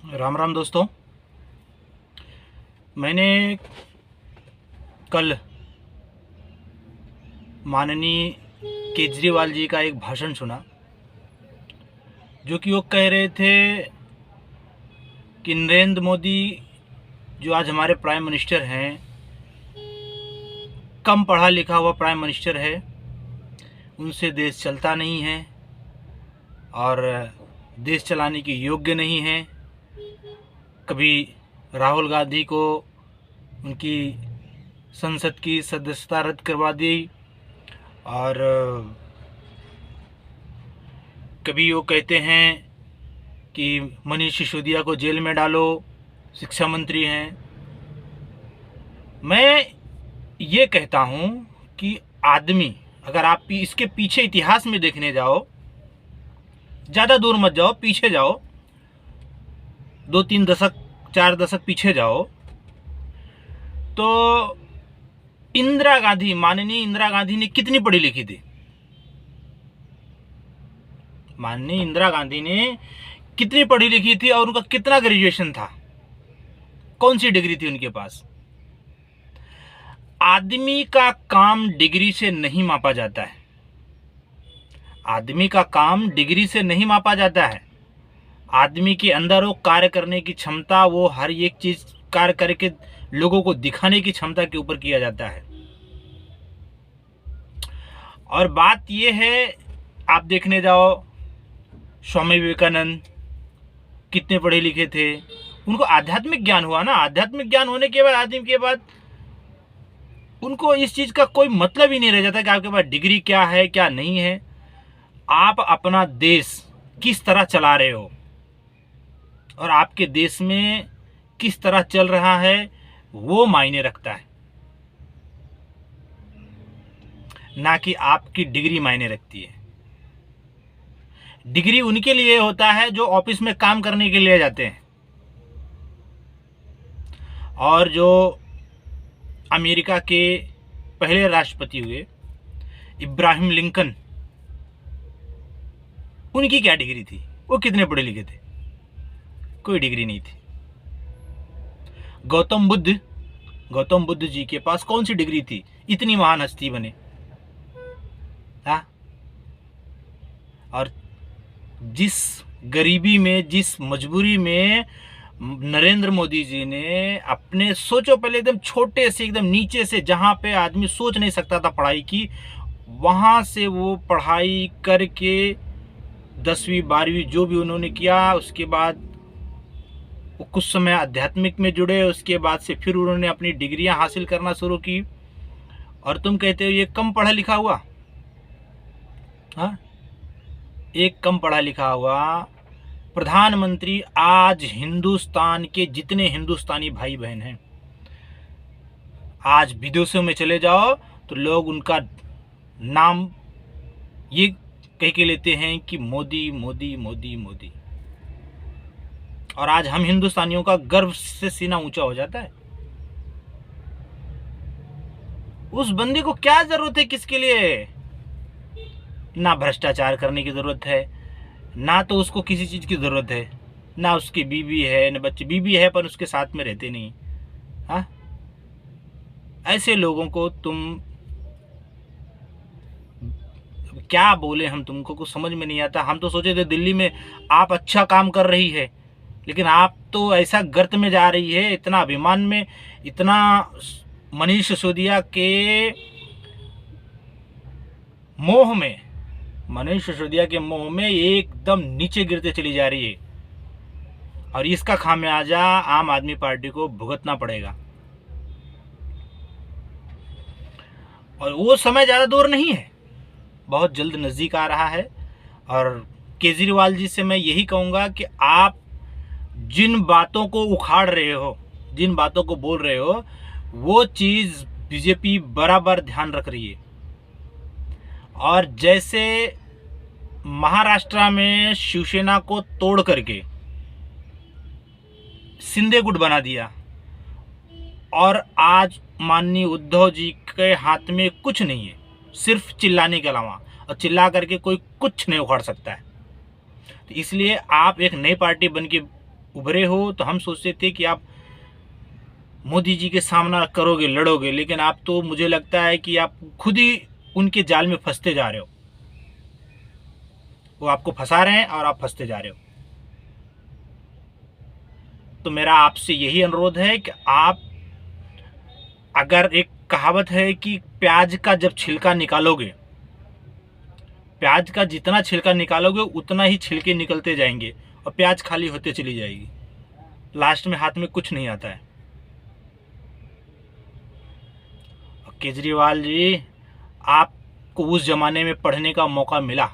राम राम दोस्तों। मैंने कल माननीय केजरीवाल जी का एक भाषण सुना, जो कि वो कह रहे थे कि नरेंद्र मोदी जो आज हमारे प्राइम मिनिस्टर हैं, कम पढ़ा लिखा हुआ प्राइम मिनिस्टर है, उनसे देश चलता नहीं है और देश चलाने के योग्य नहीं है। कभी राहुल गांधी को उनकी संसद की सदस्यता रद्द करवा दी और कभी वो कहते हैं कि मनीष सिसोदिया को जेल में डालो, शिक्षा मंत्री हैं। मैं ये कहता हूँ कि आदमी, अगर आप इसके पीछे इतिहास में देखने जाओ, ज़्यादा दूर मत जाओ, पीछे जाओ, 2-3 दशक 4 दशक पीछे जाओ, तो इंदिरा गांधी, माननीय इंदिरा गांधी ने कितनी पढ़ी लिखी थी? माननीय इंदिरा गांधी ने कितनी पढ़ी लिखी थी और उनका कितना ग्रेजुएशन था? कौन सी डिग्री थी उनके पास? आदमी का काम डिग्री से नहीं मापा जाता है। आदमी का काम डिग्री से नहीं मापा जाता है। आदमी के अंदर वो कार्य करने की क्षमता, वो हर एक चीज कार्य करके लोगों को दिखाने की क्षमता के ऊपर किया जाता है। और बात ये है, आप देखने जाओ, स्वामी विवेकानंद कितने पढ़े लिखे थे, उनको आध्यात्मिक ज्ञान हुआ ना। आध्यात्मिक ज्ञान होने के बाद, आदमी के बाद, उनको इस चीज का कोई मतलब ही नहीं रह जाता कि आपके पास डिग्री क्या है क्या नहीं है। आप अपना देश किस तरह चला रहे हो और आपके देश में किस तरह चल रहा है, वो मायने रखता है, ना कि आपकी डिग्री मायने रखती है। डिग्री उनके लिए होता है जो ऑफिस में काम करने के लिए जाते हैं, और जो अमेरिका के पहले राष्ट्रपति हुए इब्राहिम लिंकन, उनकी क्या डिग्री थी? वो कितने पढ़े लिखे थे? कोई डिग्री नहीं थी। गौतम बुद्ध जी के पास कौन सी डिग्री थी? इतनी महान हस्ती बने। हाँ? और जिस गरीबी में, जिस मजबूरी में नरेंद्र मोदी जी ने अपने, सोचो पहले एकदम छोटे से, एकदम नीचे से, जहाँ पे आदमी सोच नहीं सकता था पढ़ाई की, वहाँ से वो पढ़ाई करके 10वीं 12वीं जो भी उन्होंने किया, उसके बाद वो कुछ समय आध्यात्मिक में जुड़े, उसके बाद से फिर उन्होंने अपनी डिग्रियां हासिल करना शुरू की। और तुम कहते हो ये कम पढ़ा लिखा हुआ? हाँ, एक कम पढ़ा लिखा हुआ प्रधानमंत्री आज हिंदुस्तान के जितने हिंदुस्तानी भाई बहन हैं, आज विदेशों में चले जाओ तो लोग उनका नाम ये कह के लेते हैं कि मोदी मोदी मोदी मोदी। और आज हम हिंदुस्तानियों का गर्व से सीना ऊंचा हो जाता है। उस बंदे को क्या जरूरत है? किसके लिए? ना भ्रष्टाचार करने की जरूरत है, ना तो उसको किसी चीज की जरूरत है, ना उसकी बीवी है ना बच्चे। बीवी है पर उसके साथ में रहते नहीं। हाँ, ऐसे लोगों को तुम क्या बोले, हम तुमको कुछ समझ में नहीं आता। हम तो सोचे थे दिल्ली में आप अच्छा काम कर रही है, लेकिन आप तो ऐसा गर्त में जा रही है, इतना अभिमान में, इतना मनीष सिसोदिया के मोह में, मनीष सिसोदिया के मोह में एकदम नीचे गिरते चली जा रही है। और इसका खामियाजा आम आदमी पार्टी को भुगतना पड़ेगा। और वो समय ज़्यादा दूर नहीं है, बहुत जल्द नज़दीक आ रहा है। और केजरीवाल जी से मैं यही कहूँगा कि आप जिन बातों को उखाड़ रहे हो, जिन बातों को बोल रहे हो, वो चीज़ बीजेपी बराबर ध्यान रख रही है। और जैसे महाराष्ट्र में शिवसेना को तोड़ करके शिंदे गुट बना दिया, और आज माननीय उद्धव जी के हाथ में कुछ नहीं है, सिर्फ चिल्लाने के अलावा, और चिल्ला करके कोई कुछ नहीं उखाड़ सकता है। तो इसलिए आप एक नई पार्टी बन के उभरे हो तो हम सोचते थे कि आप मोदी जी के सामना करोगे, लड़ोगे, लेकिन आप तो मुझे लगता है कि आप खुद ही उनके जाल में फंसते जा रहे हो। वो आपको फंसा रहे हैं और आप फंसते जा रहे हो। तो मेरा आपसे यही अनुरोध है कि आप, अगर एक कहावत है कि प्याज का जब छिलका निकालोगे, प्याज का जितना छिलका निकालोगे उतना ही छिलके निकलते जाएंगे और प्याज खाली होते चली जाएगी, लास्ट में हाथ में कुछ नहीं आता है। और केजरीवाल जी, आपको उस जमाने में पढ़ने का मौका मिला,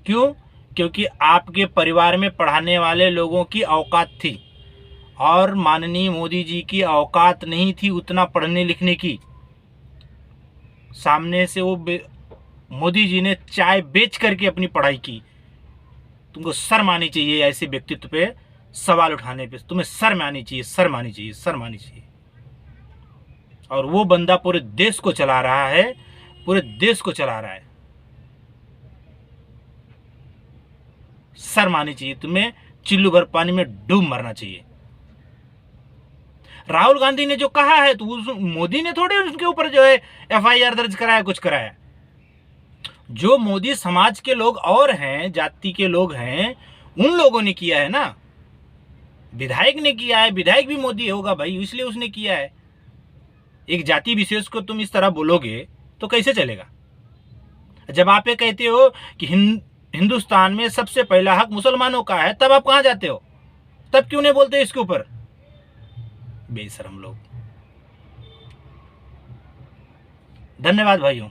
क्यों? क्योंकि आपके परिवार में पढ़ाने वाले लोगों की औकात थी और माननीय मोदी जी की औकात नहीं थी उतना पढ़ने लिखने की। सामने से वो मोदी जी ने चाय बेच करके अपनी पढ़ाई की। तुमको शर्म आनी चाहिए ऐसे व्यक्तित्व पे सवाल उठाने पे, तुम्हें शर्म आनी चाहिए, शर्म आनी चाहिए, शर्म आनी चाहिए। और वो बंदा पूरे देश को चला रहा है, पूरे देश को चला रहा है। शर्म आनी चाहिए तुम्हें, चिल्लू भर पानी में डूब मरना चाहिए। राहुल गांधी ने जो कहा है तो मोदी ने थोड़े उसके ऊपर जो है एफआईआर दर्ज कराया, कुछ कराया। जो मोदी समाज के लोग और हैं, जाति के लोग हैं, उन लोगों ने किया है ना। विधायक ने किया है, विधायक भी मोदी होगा भाई, इसलिए उसने किया है। एक जाति विशेष को तुम इस तरह बोलोगे तो कैसे चलेगा? जब आप ये कहते हो कि हिंदुस्तान में सबसे पहला हक मुसलमानों का है, तब आप कहां जाते हो? तब क्यों नहीं बोलते इसके ऊपर? बेशरम लोग। धन्यवाद भाइयों।